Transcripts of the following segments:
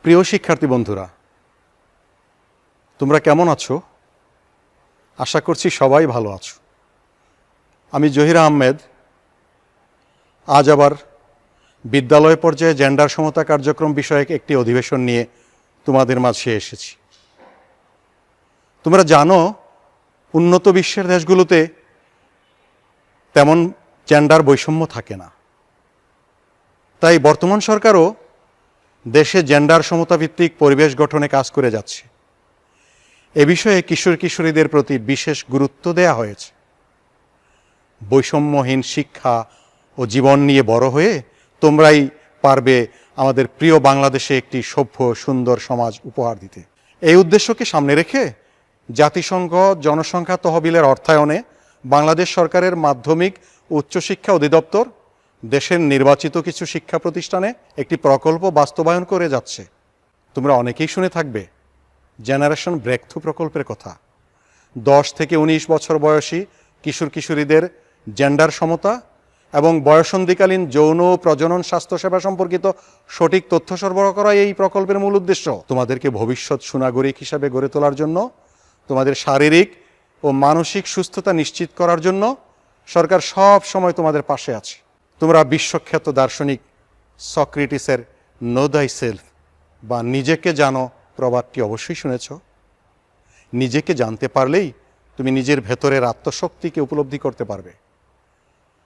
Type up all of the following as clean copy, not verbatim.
প্রিয় শিক্ষার্থী বন্ধুরা, তোমরা কেমন আছো? আশা করছি সবাই ভালো আছো। আমি জহির আহমেদ আজ আবার বিদ্যালয় পর্যায়ে জেন্ডার সমতা কার্যক্রম বিষয়ক একটি অধিবেশন নিয়ে তোমাদের মাঝে এসেছি। তোমরা জানো, উন্নত বিশ্বের দেশগুলোতে তেমন জেন্ডার বৈষম্য থাকে না। তাই বর্তমান সরকারও দেশে জেন্ডার সমতা ভিত্তিক পরিবেশ গঠনে কাজ করে যাচ্ছে। এ বিষয়ে কিশোর কিশোরীদের প্রতি বিশেষ গুরুত্ব দেয়া হয়েছে। বৈষম্যহীন শিক্ষা ও জীবন নিয়ে বড় হয়ে তোমরাই পারবে আমাদের প্রিয় বাংলাদেশে একটি সভ্য সুন্দর সমাজ উপহার দিতে। এই উদ্দেশ্যকে সামনে রেখে জাতিসংঘ জনসংখ্যা তহবিলের অর্থায়নে বাংলাদেশ সরকারের মাধ্যমিক উচ্চশিক্ষা অধিদপ্তর দেশের নির্বাচিত কিছু শিক্ষা প্রতিষ্ঠানে একটি প্রকল্প বাস্তবায়ন করে যাচ্ছে। তোমরা অনেকেই শুনে থাকবে জেনারেশন ব্রেকথ্রু প্রকল্পের কথা। 10 থেকে 19 বছর বয়সী কিশোর কিশোরীদের জেন্ডার সমতা এবং বয়সন্ধিকালীন যৌন প্রজনন স্বাস্থ্যসেবা সম্পর্কিত সঠিক তথ্য সরবরাহ করা এই প্রকল্পের মূল উদ্দেশ্য। তোমাদেরকে ভবিষ্যৎ সুনাগরিক হিসাবে গড়ে তোলার জন্য, তোমাদের শারীরিক ও মানসিক সুস্থতা নিশ্চিত করার জন্য সরকার সব সময় তোমাদের পাশে আছে। তোমরা বিশ্বখ্যাত দার্শনিক সক্রেটিসের নো দাই সেলফ বা নিজেকে জানো প্রবাদটি অবশ্যই শুনেছ। নিজেকে জানতে পারলেই তুমি নিজের ভেতরের আত্মশক্তিকে উপলব্ধি করতে পারবে।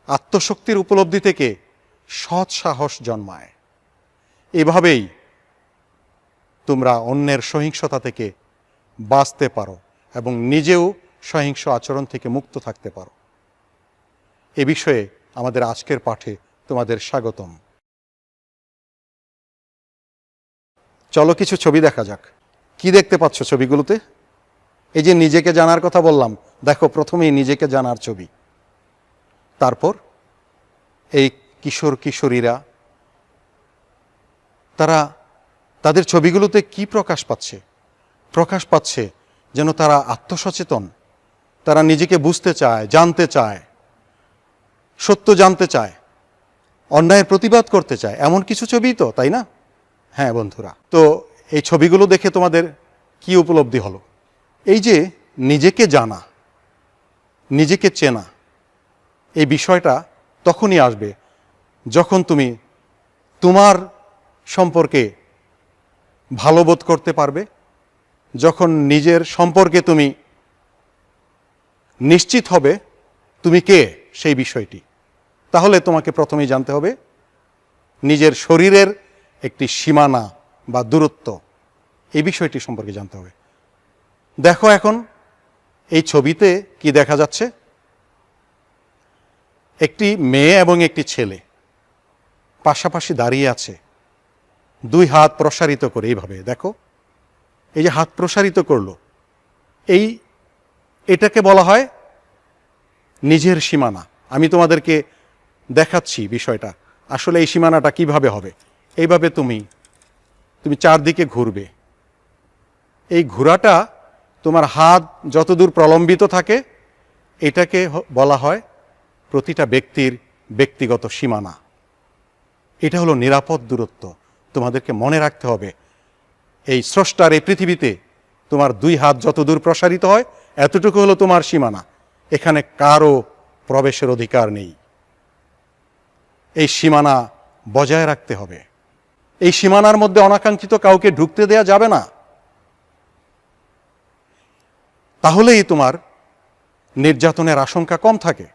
আত্মশক্তির উপলব্ধি থেকে সৎ সাহস জন্মায়। এভাবেই তোমরা অন্যের সহিংসতা থেকে বাঁচতে পারো এবং নিজেও সহিংস আচরণ থেকে মুক্ত থাকতে পারো। এ বিষয়ে আমাদের আজকের পাঠে তোমাদের স্বাগতম। চলো কিছু ছবি দেখা যাক। কি দেখতে পাচ্ছ ছবিগুলোতে? এই যে নিজেকে জানার কথা বললাম, দেখো প্রথমেই নিজেকে জানার ছবি। তারপর এই কিশোর কিশোরীরা তারা তাদের ছবিগুলোতে কি প্রকাশ পাচ্ছে? প্রকাশ পাচ্ছে যেন তারা আত্মসচেতন, তারা নিজেকে বুঝতে চায়, জানতে চায়, সত্য জানতে চায়, অন্যায়ের প্রতিবাদ করতে চায়, এমন কিছু ছবি তো, তাই না? হ্যাঁ বন্ধুরা, তো এই ছবিগুলো দেখে তোমাদের কি উপলব্ধি হলো? এই যে নিজেকে জানা, নিজেকে চেনা, এই বিষয়টা তখনই আসবে যখন তুমি তোমার সম্পর্কে ভালো বোধ করতে পারবে, যখন নিজের সম্পর্কে তুমি নিশ্চিত হবে তুমি কে সেই বিষয়টি। তাহলে তোমাকে প্রথমেই জানতে হবে নিজের শরীরের একটি সীমানা বা দূরত্ব, এই বিষয়টি সম্পর্কে জানতে হবে। দেখো এখন এই ছবিতে কি দেখা যাচ্ছে? একটি মেয়ে এবং একটি ছেলে পাশাপাশি দাঁড়িয়ে আছে, দুই হাত প্রসারিত করে। এইভাবে দেখো, এই যে হাত প্রসারিত করলো, এটাকে বলা হয় নিজের সীমানা। আমি তোমাদেরকে দেখাচ্ছি বিষয়টা। আসলে এই সীমানাটা কিভাবে হবে। এইভাবে তুমি চারদিকে ঘুরবে। এই ঘোরাটা তোমার হাত যতদূর প্রলম্বিত থাকে, এটাকে বলা হয় প্রতিটা ব্যক্তির ব্যক্তিগত সীমানা। এটা হলো নিরাপদ দূরত্ব। তোমাদেরকে মনে রাখতে হবে এই স্রষ্টার এই পৃথিবীতে তোমার দুই হাত যতদূর প্রসারিত হয়, এতটুকু হলো তোমার সীমানা। এখানে কারো প্রবেশের অধিকার নেই। এই সীমানা বজায় রাখতে হবে। এই সীমানার মধ্যে অনাকাঙ্ক্ষিত কাউকে ঢুকতে দেয়া যাবে না। তাহলেই তোমার নির্যাতনের আশঙ্কা কম থাকে।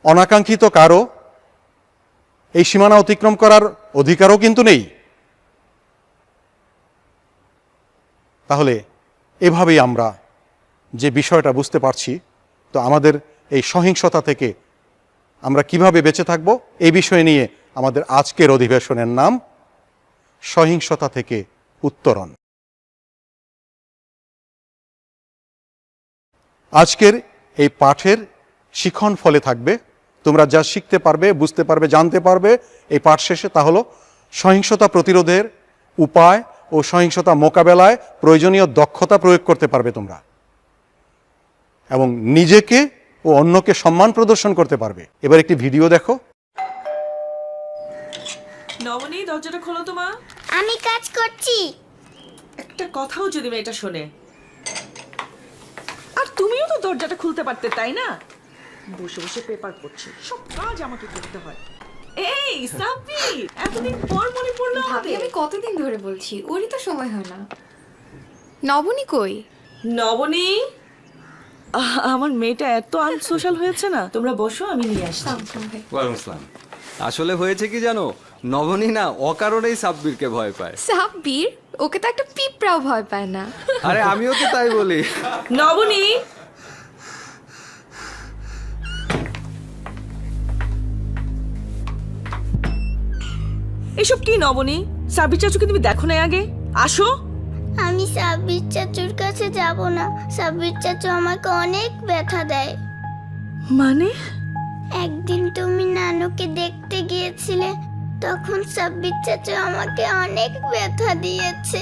অনাকাঙ্ক্ষিত কারো এই সীমানা অতিক্রম করার অধিকারও কিন্তু নেই। তাহলে এভাবেই আমরা যে বিষয়টা বুঝতে পারছি, তো আমাদের এই সহিংসতা থেকে আমরা কিভাবে বেঁচে থাকব, এই বিষয় নিয়ে আমাদের আজকের অধিবেশনের নাম সহিংসতা থেকে উত্তরণ। আজকের এই পাঠের শিখন ফলে থাকবে, তোমরা যা শিখতে পারবে, বুঝতে পারবে, জানতে পারবে এই পাঠ শেষে, তা হলো সহিংসতা প্রতিরোধের উপায় ও সহিংসতা মোকাবেলায় প্রয়োজনীয় দক্ষতা প্রয়োগ করতে পারবে তোমরা, এবং নিজেকে ও অন্যকে সম্মান প্রদর্শন করতে পারবে। এবার একটি ভিডিও দেখো। নবনী, দরজাটা খোলো তো মা। আমি কাজ করছি। একটা কথাও যদি মেয়েটা শোনে। আর তুমিও তো দরজাটা খুলতে পারতে, তাই না? বসে বসে পেপার পড়ছি, সব কাজ আমাকে করতে হয়। এই সাব্বির, এতদিন পর মনে পড়লো ভাবি, আমাদের। আমি কতদিন ধরে বলছি, ওরই তো সময় হয় না। নবনী কই? নবনী, আমার মেয়েটা এত আনসোশ্যাল হয়েছে না। তোমরা বসো, আমি নিয়ে আসছি। ওয়ালাইকুম আসসালাম। আসলে হয়েছে কি জানো, নবনী না অকারণেই সাব্বিরকে ভয় পায়। সাব্বির? ওকে তো একটা পিঁপড়াও ভয় পায় না। আরে আমিও তো তাই বলি। নবনী, এসব কি নবনী? সাব্বির চাচুকে তুমি দেখো না আগে? আসো। আমি সাব্বির চাচুর কাছে যাব না। সাব্বির চাচু আমাকে অনেক ব্যথা দেয়। মানে? একদিন তুমি নানুকে দেখতে গিয়েছিলে, তখন সাব্বির চাচু আমাকে অনেক ব্যথা দিয়েছে।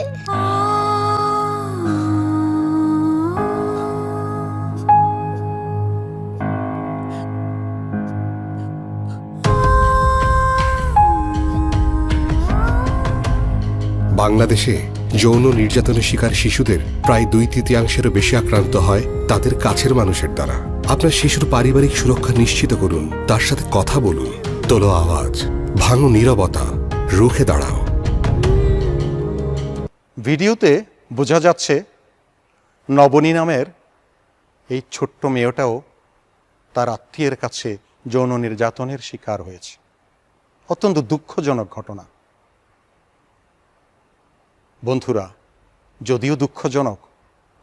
বাংলাদেশে যৌন নির্যাতনের শিকার শিশুদের প্রায় 2/3-এরও বেশি আক্রান্ত হয় তাদের কাছের মানুষের দ্বারা। আপনার শিশুর পারিবারিক সুরক্ষা নিশ্চিত করুন, তার সাথে কথা বলুন, তোলো আওয়াজ, ভাঙো নীরবতা, রুখে দাঁড়াও। ভিডিওতে বোঝা যাচ্ছে নবনী নামের এই ছোট্ট মেয়েটাও তার আত্মীয়ের কাছে যৌন নির্যাতনের শিকার হয়েছে। অত্যন্ত দুঃখজনক ঘটনা। বন্ধুরা, যদিও দুঃখজনক,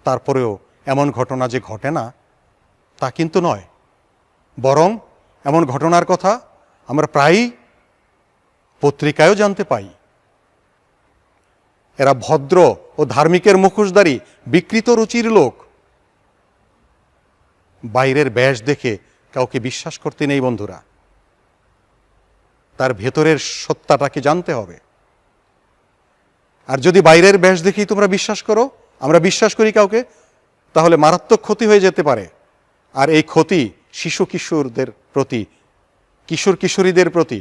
তারপরেও এমন ঘটনা যে ঘটে না তা কিন্তু নয়, বরং এমন ঘটনার কথা আমরা প্রায়ই পত্রিকায়ও জানতে পাই। এরা ভদ্র ও ধার্মিকের মুখোশধারী বিকৃত রুচির লোক। বাইরের বেশ দেখে কাউকে বিশ্বাস করতে নেই বন্ধুরা, তার ভেতরের সত্তাটাকে জানতে হবে। আর যদি বাইরের বেশ দেখেই তোমরা বিশ্বাস করো, আমরা বিশ্বাস করি কাউকে, তাহলে মারাত্মক ক্ষতি হয়ে যেতে পারে। আর এই ক্ষতি শিশু কিশোরদের প্রতি, কিশোর কিশোরীদের প্রতি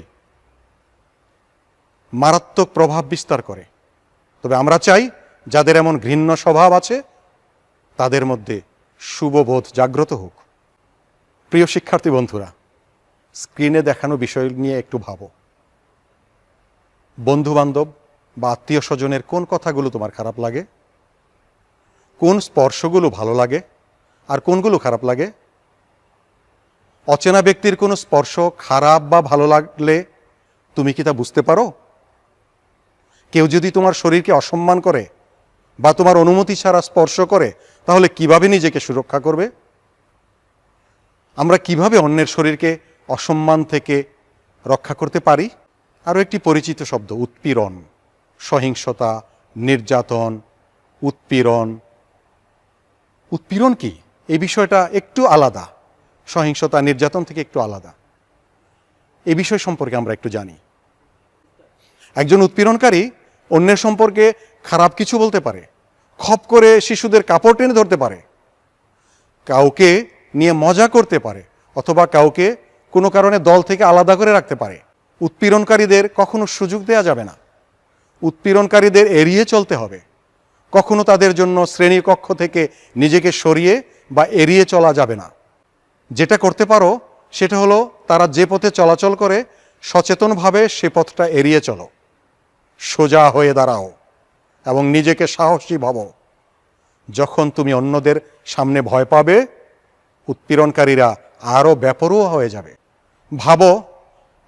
মারাত্মক প্রভাব বিস্তার করে। তবে আমরা চাই যাদের এমন ঘৃণ্য স্বভাব আছে তাদের মধ্যে শুভবোধ জাগ্রত হোক। প্রিয় শিক্ষার্থী বন্ধুরা, স্ক্রিনে দেখানো বিষয় নিয়ে একটু ভাবো। বন্ধু বান্ধব বা আত্মীয় স্বজনের কোন কথাগুলো তোমার খারাপ লাগে, কোন স্পর্শগুলো ভালো লাগে আর কোনগুলো খারাপ লাগে? অচেনা ব্যক্তির কোনো স্পর্শ খারাপ বা ভালো লাগলে তুমি কি তা বুঝতে পারো? কেউ যদি তোমার শরীরকে অসম্মান করে বা তোমার অনুমতি ছাড়া স্পর্শ করে, তাহলে কিভাবে নিজেকে সুরক্ষা করবে? আমরা কিভাবে অন্যের শরীরকে অসম্মান থেকে রক্ষা করতে পারি? আরও একটি পরিচিত শব্দ, উৎপীড়ন, সহিংসতা, নির্যাতন, উৎপীড়ন। উৎপীড়ন কি? এই বিষয়টা একটু আলাদা, সহিংসতা নির্যাতন থেকে একটু আলাদা। এই বিষয় সম্পর্কে আমরা একটু জানি। একজন উৎপীড়নকারী অন্যের সম্পর্কে খারাপ কিছু বলতে পারে, খপ করে শিশুদের কাপড় টেনে ধরতে পারে, কাউকে নিয়ে মজা করতে পারে, অথবা কাউকে কোনো কারণে দল থেকে আলাদা করে রাখতে পারে। উৎপীড়নকারীদের কখনো সুযোগ দেওয়া যাবে না, উৎপীড়নকারীদের এড়িয়ে চলতে হবে। কখনো তাদের জন্য শ্রেণীর কক্ষ থেকে নিজেকে সরিয়ে বা এড়িয়ে চলা যাবে না। যেটা করতে পারো সেটা হলো তারা যে পথে চলাচল করে সচেতনভাবে সে পথটা এড়িয়ে চলো, সোজা হয়ে দাঁড়াও এবং নিজেকে সাহসী ভাবো। যখন তুমি অন্যদের সামনে ভয় পাবে, উৎপীড়নকারীরা আরও বেপরোয়া হয়ে যাবে। ভাবো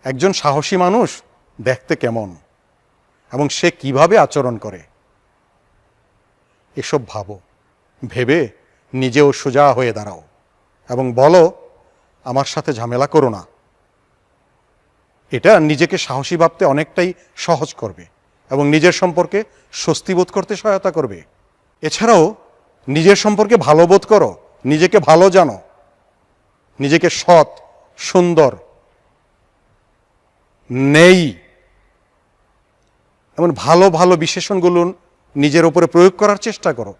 একজন সাহসী মানুষ দেখতে কেমন এবং সে কিভাবে আচরণ করে। এসব ভাবো, ভেবে নিজেও সোজা হয়ে দাঁড়াও এবং বলো, আমার সাথে ঝামেলা করো না। এটা নিজেকে সাহসী ভাবতে অনেকটাই সহজ করবে এবং নিজের সম্পর্কে স্বস্তি বোধ করতে সহায়তা করবে। এছাড়াও নিজের সম্পর্কে ভালো বোধ করো, নিজেকে ভালো জানো, নিজেকে সৎ, সুন্দর, নেই এমন ভালো ভালো বিশেষণগুলো নিজের উপরে প্রয়োগ করার চেষ্টা করো।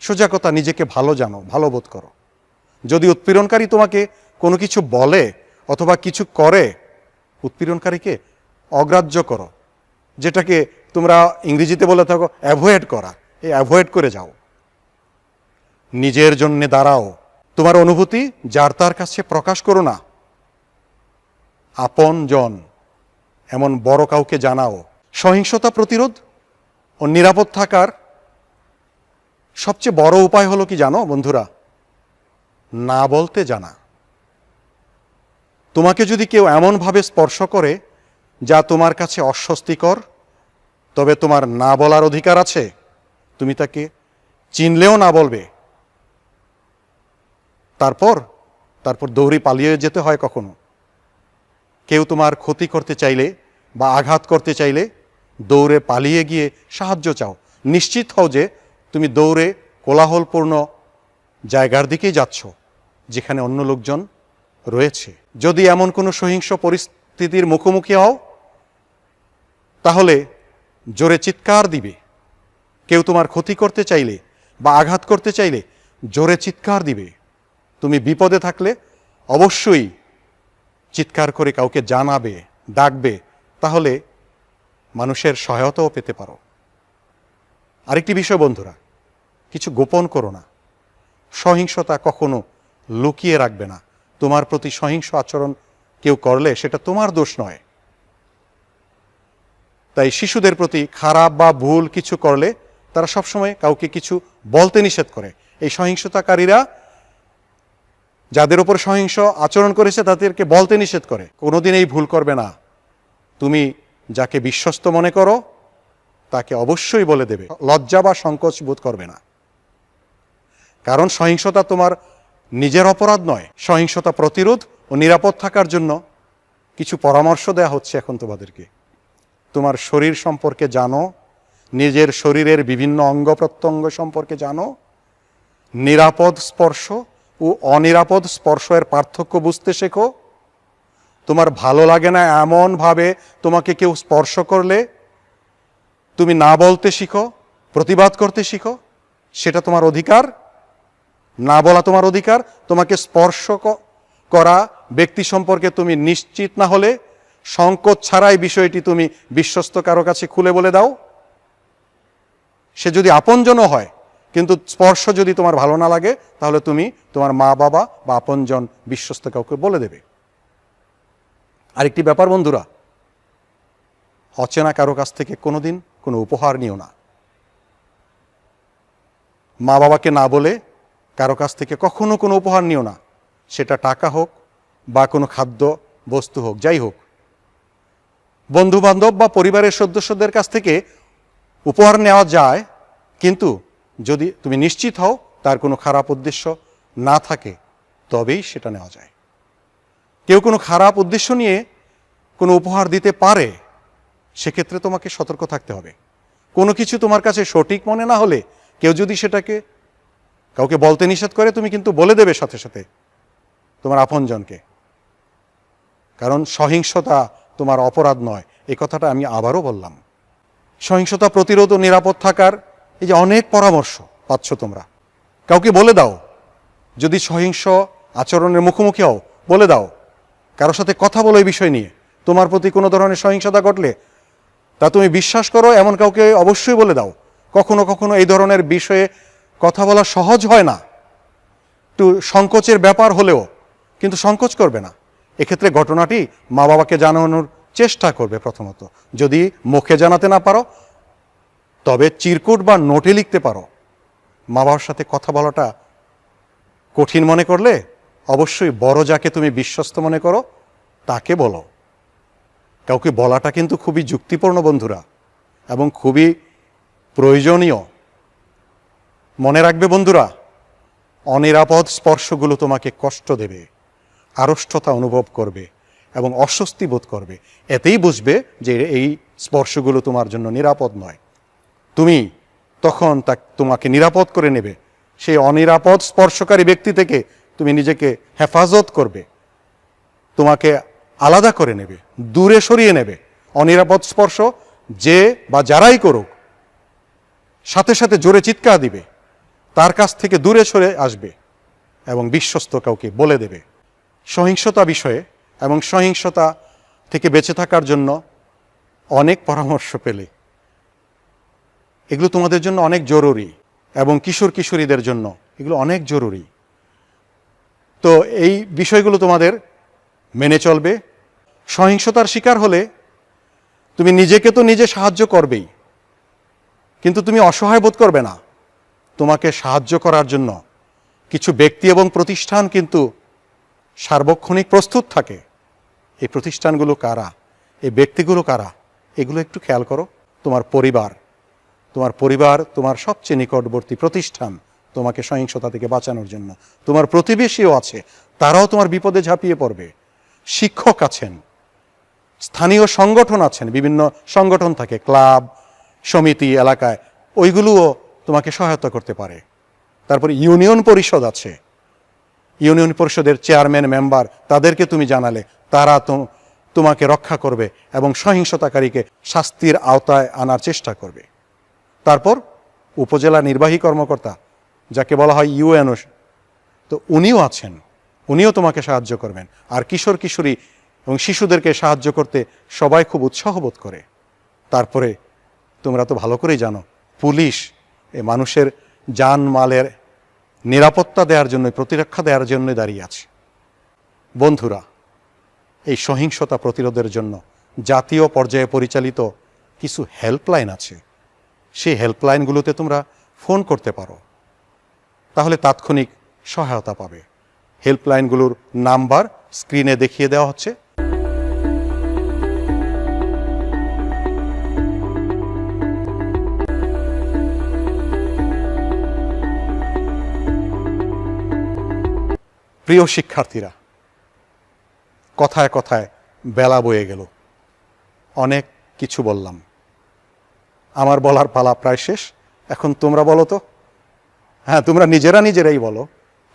সোজা কথা, নিজেকে ভালো জানো, ভালো বোধ করো। যদি উৎপীড়নকারী তোমাকে কোনো কিছু বলে অথবা কিছু করে, উৎপীড়নকারীকে অগ্রাহ্য করো, যেটাকে তোমরা ইংরেজিতে বলে থাকো অ্যাভয়েড করা, এই অ্যাভয়েড করে যাও। নিজের জন্য দাঁড়াও, তোমার অনুভূতি যার তার কাছে প্রকাশ করো না। আপন জন এমন বড় কাউকে জানাও। সহিংসতা প্রতিরোধ ও নিরাপদ থাকার সবচেয়ে বড় উপায় হলো কি জানো বন্ধুরা? না বলতে জানা। তোমাকে যদি কেউ এমনভাবে স্পর্শ করে যা তোমার কাছে অস্বস্তিকর, তবে তোমার না বলার অধিকার আছে। তুমি তাকে চিনলেও না বলবে। তারপর দৌড়ে পালিয়ে যেতে হয় কখনো। কেউ তোমার ক্ষতি করতে চাইলে বা আঘাত করতে চাইলে দৌড়ে পালিয়ে গিয়ে সাহায্য চাও। নিশ্চিত হও যে তুমি দৌড়ে কোলাহলপূর্ণ জায়গার দিকেই যাচ্ছ যেখানে অন্য লোকজন রয়েছে। যদি এমন কোনো সহিংস পরিস্থিতির মুখোমুখি হও, তাহলে জোরে চিৎকার দিবে। কেউ তোমার ক্ষতি করতে চাইলে বা আঘাত করতে চাইলে জোরে চিৎকার দিবে। তুমি বিপদে থাকলে অবশ্যই চিৎকার করে কাউকে জানাবে, ডাকবে, তাহলে মানুষের সহায়তাও পেতে পারো। আরেকটি বিষয় বন্ধুরা, কিছু গোপন করো না। সহিংসতা কখনো লুকিয়ে রাখবে না। তোমার প্রতি সহিংস আচরণ কেউ করলে সেটা তোমার দোষ নয়। তাই শিশুদের প্রতি খারাপ বা ভুল কিছু করলে তারা সবসময় কাউকে কিছু বলতে নিষেধ করে। এই সহিংসতাকারীরা যাদের উপর সহিংস আচরণ করেছে তাদেরকে বলতে নিষেধ করে। কোনোদিন এই ভুল করবে না। তুমি যাকে বিশ্বস্ত মনে করো তাকে অবশ্যই বলে দেবে। লজ্জা বা সংকোচ বোধ করবে না। কারণ সহিংসতা তোমার নিজের অপরাধ নয়। সহিংসতা প্রতিরোধ ও নিরাপদ থাকার জন্য কিছু পরামর্শ দেয়া হচ্ছে এখন তোমাদেরকে। তোমার শরীর সম্পর্কে জানো, নিজের শরীরের বিভিন্ন অঙ্গ প্রত্যঙ্গ সম্পর্কে জানো। নিরাপদ স্পর্শ ও অনিরাপদ স্পর্শের পার্থক্য বুঝতে শেখো। তোমার ভালো লাগে না এমনভাবে তোমাকে কেউ স্পর্শ করলে তুমি না বলতে শিখো, প্রতিবাদ করতে শিখো। সেটা তোমার অধিকার। না বলা তোমার অধিকার। তোমাকে স্পর্শ করা ব্যক্তি সম্পর্কে তুমি নিশ্চিত না হলে সংকোচ ছাড়াই বিষয়টি তুমি বিশ্বস্ত কারো কাছে খুলে বলে দাও। সে যদি আপনজনও হয়, কিন্তু স্পর্শ যদি তোমার ভালো না লাগে, তাহলে তুমি তোমার মা বাবা বা আপনজন বিশ্বস্ত কাউকে বলে দেবে। আরেকটি ব্যাপার বন্ধুরা, অচেনা কারো কাছ থেকে কোনোদিন কোনো উপহার নিও না। মা বাবাকে না বলে কারো কাছ থেকে কখনো কোনো উপহার নিও না। সেটা টাকা হোক বা কোনো খাদ্য বস্তু হোক, যাই হোক। বন্ধু বান্ধব বা পরিবারের সদস্যদের কাছ থেকে উপহার নেওয়া যায়, কিন্তু যদি তুমি নিশ্চিত হও তার কোনো খারাপ উদ্দেশ্য না থাকে, তবেই সেটা নেওয়া যায়। কেউ কোনো খারাপ উদ্দেশ্য নিয়ে কোনো উপহার দিতে পারে, সেক্ষেত্রে তোমাকে সতর্ক থাকতে হবে। কোনো কিছু তোমার কাছে সঠিক মনে না হলে কেউ যদি সেটাকে কাউকে বলতে নিষেধ করে, তুমি কিন্তু বলে দেবে সাথে সাথে তোমার আপনজনকে। কারণ সহিংসতা তোমার অপরাধ নয়। এই কথাটা আমি আবারও বললাম। সহিংসতা প্রতিরোধ ও নিরাপদ থাকার এই যে অনেক পরামর্শ পাচ্ছ তোমরা, কাউকে বলে দাও। যদি সহিংস আচরণের মুখোমুখি হও, বলে দাও। কারোর সাথে কথা বলো এই বিষয় নিয়ে। তোমার প্রতি কোনো ধরনের সহিংসতা ঘটলে তা তুমি বিশ্বাস করো এমন কাউকে অবশ্যই বলে দাও। কখনো কখনো এই ধরনের বিষয়ে কথা বলা সহজ হয় না, একটু সংকোচের ব্যাপার হলেও, কিন্তু সংকোচ করবে না। এক্ষেত্রে ঘটনাটি মা বাবাকে জানানোর চেষ্টা করবে প্রথমত। যদি মুখে জানাতে না পারো, তবে চিরকুট বা নোটে লিখতে পারো। মা বাবার সাথে কথা বলাটা কঠিন মনে করলে অবশ্যই বড় যাকে তুমি বিশ্বস্ত মনে করো তাকে বলো। কাউকে বলাটা কিন্তু খুবই যুক্তিপূর্ণ বন্ধুরা, এবং খুবই প্রয়োজনীয়। মনে রাখবে বন্ধুরা, অনিরাপদ স্পর্শগুলো তোমাকে কষ্ট দেবে, আড়ষ্টতা অনুভব করবে এবং অস্বস্তি বোধ করবে। এতেই বুঝবে যে এই স্পর্শগুলো তোমার জন্য নিরাপদ নয়। তুমি তখন তোমাকে নিরাপদ করে নেবে। সেই অনিরাপদ স্পর্শকারী ব্যক্তি থেকে তুমি নিজেকে হেফাজত করবে, তোমাকে আলাদা করে নেবে, দূরে সরিয়ে নেবে। অনিরাপদ স্পর্শ যে বা যারাই করুক, সাথে সাথে জোরে চিৎকার দিবে, তার কাছ থেকে দূরে সরে আসবে এবং বিশ্বস্ত কাউকে বলে দেবে। সহিংসতা বিষয়ে এবং সহিংসতা থেকে বেঁচে থাকার জন্য অনেক পরামর্শ পেলে এগুলো তোমাদের জন্য অনেক জরুরি, এবং কিশোর কিশোরীদের জন্য এগুলো অনেক জরুরি। তো এই বিষয়গুলো তোমাদের মেনে চলবে। সহিংসতার শিকার হলে তুমি নিজেকে তো নিজে সাহায্য করবেই, কিন্তু তুমি অসহায় বোধ করবে না। তোমাকে সাহায্য করার জন্য কিছু ব্যক্তি এবং প্রতিষ্ঠান কিন্তু সার্বক্ষণিক প্রস্তুত থাকে। এই প্রতিষ্ঠানগুলো কারা, এই ব্যক্তিগুলো কারা, এগুলো একটু খেয়াল করো। তোমার পরিবার, তোমার সবচেয়ে নিকটবর্তী প্রতিষ্ঠান তোমাকে সহিংসতা থেকে বাঁচানোর জন্য। তোমার প্রতিবেশীও আছে, তারাও তোমার বিপদে ঝাঁপিয়ে পড়বে। শিক্ষক আছেন, স্থানীয় সংগঠন আছেন, বিভিন্ন সংগঠন থাকে, ক্লাব, সমিতি এলাকায়, ওইগুলোও তোমাকে সহায়তা করতে পারে। তারপর ইউনিয়ন পরিষদ আছে, ইউনিয়ন পরিষদের চেয়ারম্যান, মেম্বার, তাদেরকে তুমি জানালে তারা তোমাকে রক্ষা করবে এবং সহিংসতাকারীকে শাস্তির আওতায় আনার চেষ্টা করবে। তারপর উপজেলা নির্বাহী কর্মকর্তা, যাকে বলা হয় ইউএনও, তো উনিও আছেন, উনিও তোমাকে সাহায্য করবেন। আর কিশোর কিশোরী এবং শিশুদেরকে সাহায্য করতে সবাই খুব উৎসাহ বোধ করে। তারপরে তোমরা তো ভালো করেই জানো, পুলিশ এ মানুষের জান মালের নিরাপত্তা দেওয়ার জন্য, প্রতিরক্ষা দেওয়ার জন্য দাঁড়িয়ে আছে। বন্ধুরা, এই সহিংসতা প্রতিরোধের জন্য জাতীয় পর্যায়ে পরিচালিত কিছু হেল্পলাইন আছে, সেই হেল্পলাইনগুলোতে তোমরা ফোন করতে পারো, তাহলে তাৎক্ষণিক সহায়তা পাবে। হেল্পলাইনগুলোর নাম্বার স্ক্রিনে দেখিয়ে দেওয়া হচ্ছে। প্রিয় শিক্ষার্থীরা, কথায় কথায় বেলা বয়ে গেল, অনেক কিছু বললাম, আমার বলার পালা প্রায় শেষ। এখন তোমরা বলো তো, হ্যাঁ, তোমরা নিজেরাই বলো,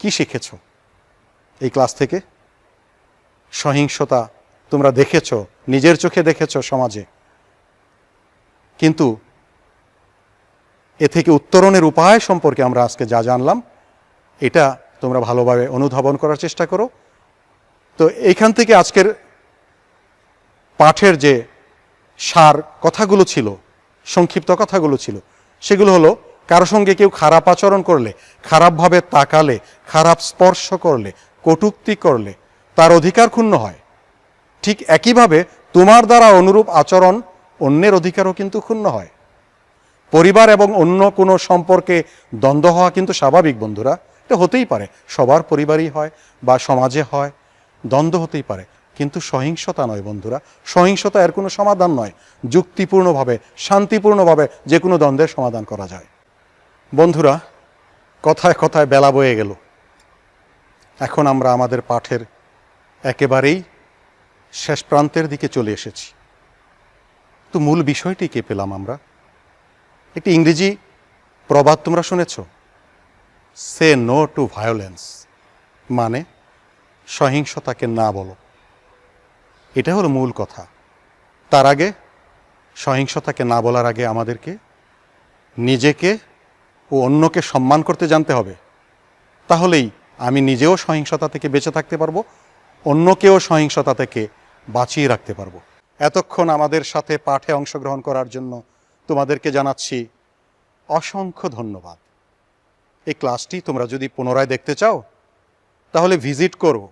কি শিখেছ এই ক্লাস থেকে? সহিংসতা তোমরা দেখেছ, নিজের চোখে দেখেছ সমাজে, কিন্তু এ থেকে উত্তরণের উপায় সম্পর্কে আমরা আজকে যা জানলাম, এটা তোমরা ভালোভাবে অনুধাবন করার চেষ্টা করো। তো এইখান থেকে আজকের পাঠের যে সার কথাগুলো ছিল, সংক্ষিপ্ত কথাগুলো ছিল, সেগুলো হলো, কারো সঙ্গে কেউ খারাপ আচরণ করলে, খারাপভাবে তাকালে, খারাপ স্পর্শ করলে, কটূক্তি করলে তার অধিকার ক্ষুণ্ণ হয়। ঠিক একইভাবে তোমার দ্বারা অনুরূপ আচরণ অন্যের অধিকারও কিন্তু ক্ষুণ্ণ হয়। পরিবার এবং অন্য কোনো সম্পর্কে দ্বন্দ্ব হওয়া কিন্তু স্বাভাবিক বন্ধুরা, এটা হতেই পারে, সবার পরিবারই হয় বা সমাজে হয়, দ্বন্দ্ব হতেই পারে, কিন্তু সহিংসতা নয় বন্ধুরা। সহিংসতা এর কোনো সমাধান নয়। যুক্তিপূর্ণভাবে, শান্তিপূর্ণভাবে যে কোনো দ্বন্দ্বের সমাধান করা যায়। বন্ধুরা, কথায় কথায় বেলা বয়ে গেল, এখন আমরা আমাদের পাঠের একেবারেই শেষ প্রান্তের দিকে চলে এসেছি। তো মূল বিষয়টি কে পেলাম আমরা? একটি ইংরেজি প্রবাদ তোমরা শুনেছ, সে নো টু ভায়োলেন্স, মানে সহিংসতাকে না বলো। এটা হলো মূল কথা। তার আগে, সহিংসতাকে না বলার আগে আমাদেরকে নিজেকে ও অন্যকে সম্মান করতে জানতে হবে। তাহলেই আমি নিজেও সহিংসতা থেকে বেঁচে থাকতে পারবো, অন্যকেও সহিংসতা থেকে বাঁচিয়ে রাখতে পারবো। এতক্ষণ আমাদের সাথে পাঠে অংশগ্রহণ করার জন্য তোমাদেরকে জানাচ্ছি অসংখ্য ধন্যবাদ। এই ক্লাসটি তোমরা যদি পুনরায় দেখতে চাও, তাহলে ভিজিট করো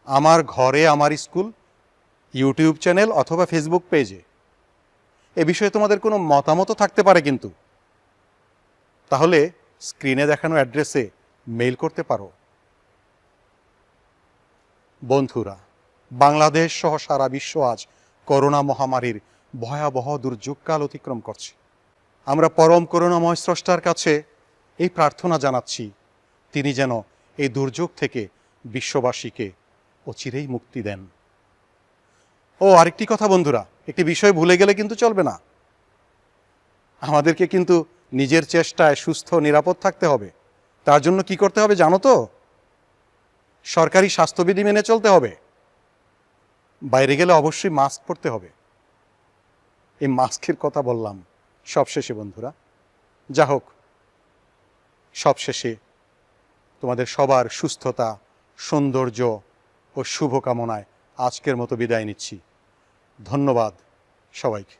আমার ঘরে আমার স্কুল ইউটিউব চ্যানেল অথবা ফেসবুক পেজে। এ বিষয়ে তোমাদের কোনো মতামত থাকতে পারে, কিন্তু তাহলে স্ক্রিনে দেখানো অ্যাড্রেসে মেইল করতে পারো। বন্ধুরা, বাংলাদেশ সহ সারা বিশ্ব আজ করোনা মহামারীর ভয়াবহ দুর্যোগকাল অতিক্রম করছে। আমরা পরম করুণাময় স্রষ্টার কাছে এই প্রার্থনা জানাচ্ছি, তিনি যেন এই দুর্যোগ থেকে বিশ্ববাসীকে অচিরেই মুক্তি দেন। ও আরেকটি কথা বন্ধুরা, একটি বিষয় ভুলে গেলে কিন্তু চলবে না। আমাদেরকে কিন্তু নিজের চেষ্টায় সুস্থ নিরাপদ থাকতে হবে। তার জন্য কি করতে হবে জানো তো? সরকারি স্বাস্থ্যবিধি মেনে চলতে হবে। বাইরে গেলে অবশ্যই মাস্ক পরতে হবে। এই মাস্কের কথা বললাম সবশেষে বন্ধুরা। যা হোক, সবশেষে তোমাদের সবার সুস্থতা, সৌন্দর্য ও শুভকামনায় আজকের মতো বিদায় নিচ্ছি। ধন্যবাদ সবাইকে।